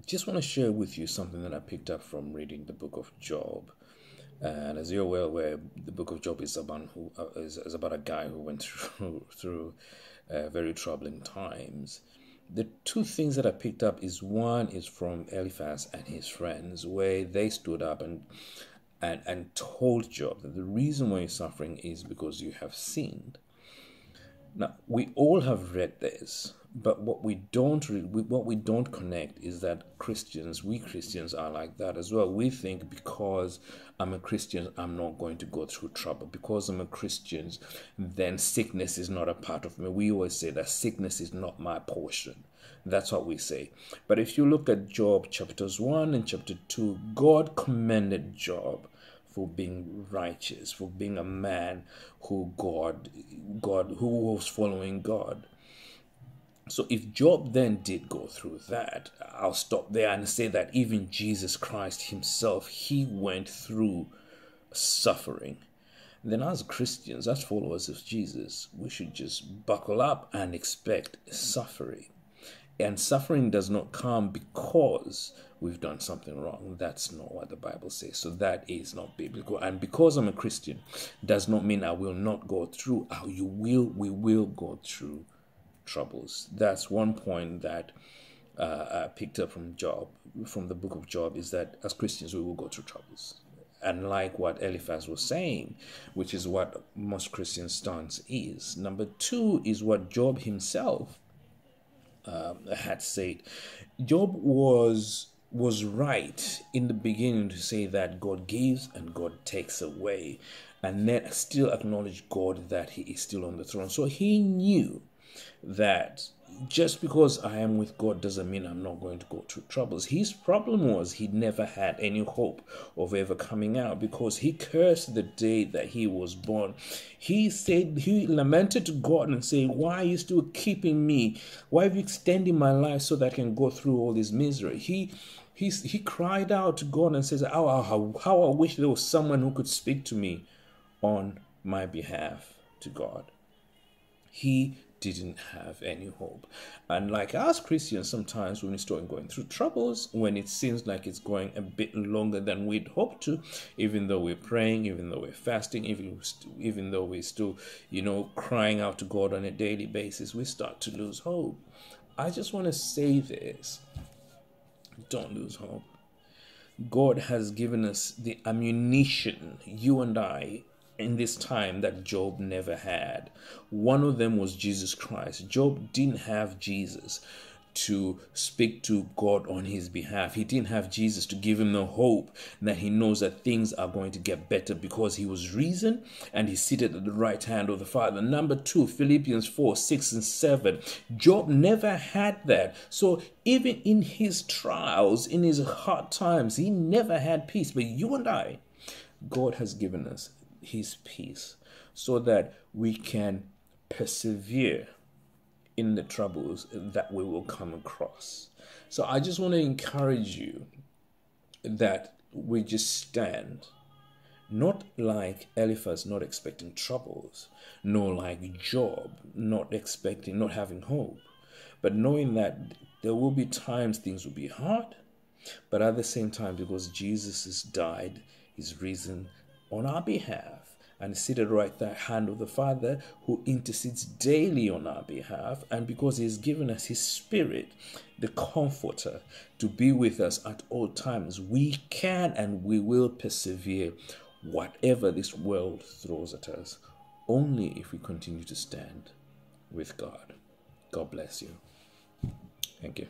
just want to share with you something that I picked up from reading the book of Job. And as you're well aware, the book of Job is about a guy who went through very troubling times. The two things that I picked up is one is from Eliphaz and his friends, where they stood up and told Job that the reason why you're suffering is because you have sinned. Now, we all have read this, but what we don't connect is that we Christians are like that as well. We think because I'm a Christian, I'm not going to go through trouble. Because I'm a Christian, then sickness is not a part of me. We always say that sickness is not my portion. That's what we say. But if you look at Job chapters 1 and chapter 2, God commended Job for being righteous, for being a man who was following God. So if Job then did go through that, I'll stop there and say that even Jesus Christ himself, he went through suffering. Then as Christians, as followers of Jesus, we should just buckle up and expect suffering. And suffering does not come because we've done something wrong. That's not what the Bible says. So that is not biblical. And because I'm a Christian does not mean I will not go through. We will go through troubles. That's one point that I picked up from the book of Job, is that as Christians we will go through troubles. And like what Eliphaz was saying, which is what most Christians' stance is. Number two is what Job himself had said. Job was right in the beginning to say that God gives and God takes away, and then still acknowledge God that he is still on the throne. So he knew that just because I am with God doesn't mean I'm not going to go through troubles. His problem was he never had any hope of ever coming out, because he cursed the day that he was born. He lamented to God and said, why are you still keeping me? Why are you extending my life so that I can go through all this misery? He cried out to God and says, how I wish there was someone who could speak to me on my behalf to God. He didn't have any hope. And like us Christians, sometimes when we start going through troubles, when it seems like it's going a bit longer than we'd hoped to, even though we're praying, even though we're fasting, even though we're still, crying out to God on a daily basis, we start to lose hope. I just want to say this: don't lose hope. God has given us the ammunition, you and I, in this time that Job never had. One of them was Jesus Christ. Job didn't have Jesus to speak to God on his behalf. He didn't have Jesus to give him the hope that he knows that things are going to get better, because he was risen and he's seated at the right hand of the Father. Number two, Philippians 4, 6 and 7. Job never had that. So even in his trials, in his hard times, he never had peace. But you and I, God has given us his peace so that we can persevere in the troubles that we will come across. So I just want to encourage you that we just stand, not like Eliphaz, not expecting troubles, nor like Job, not having hope, but knowing that there will be times things will be hard, but at the same time, because Jesus has died, he's risen on our behalf, and seated right at the hand of the Father, who intercedes daily on our behalf. And because he has given us his Spirit, the Comforter, to be with us at all times, we can and we will persevere whatever this world throws at us, only if we continue to stand with God. God bless you. Thank you.